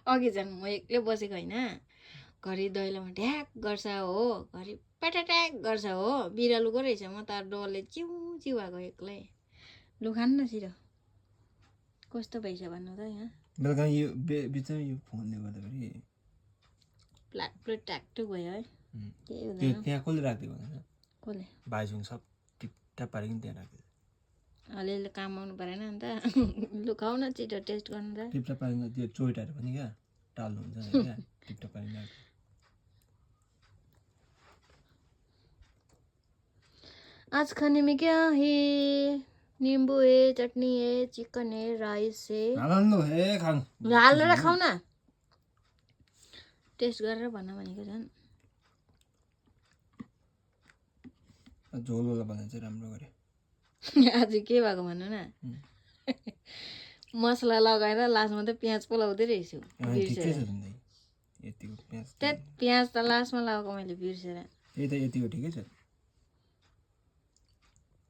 अघि झन् म एक्लै बसेको होइन घरि दैलोमा ढ्याक गर्छ हो घरि प्याटाट्याक गर्छ हो बिरालुको रहेछ म त डरले चिउ चिउ भएको एक्लै लु खानु न छिटो कस्तो भइछ भन्नु त यहाँ बेलुका यो बिचमा यो फोनले गर्दाखेरि प्लाट प्लेट ट्याकटुक भयो है केही त्यो हुँदैन त्यहाँ कसले राखिदिएको भनेर कसले भाइसँग सब टिपटाप पारिकन त्यहाँ राखिदिएको अलिअलि काम आउनु परेन अन्त लु खाउ न छिटो टेस्ट गर्नु त टिपटाप पारिकन त्यो चोइटाहरू पनि क्या टाल्नु हुन्छ क्या टिपटाप पारिकन राख्दिएको आज खाने में क्या है नींबू है चटनी है चिकन है राइस है हाल्नु हे खानु हालेर खाऊ न टेस्ट गरेर भन्न भनेको झन् झोलवाला बनाएर चाहिँ राम्रो गऱ्यो आज के भएको भन्नु न मसला लगाएर लास्टमा त प्याज पोलाउँदै रहेछु ठिकै छ यतिको प्याज प्याज त लास्टमा लगाएको मैले बिर्सेर यतिको ठिकै छ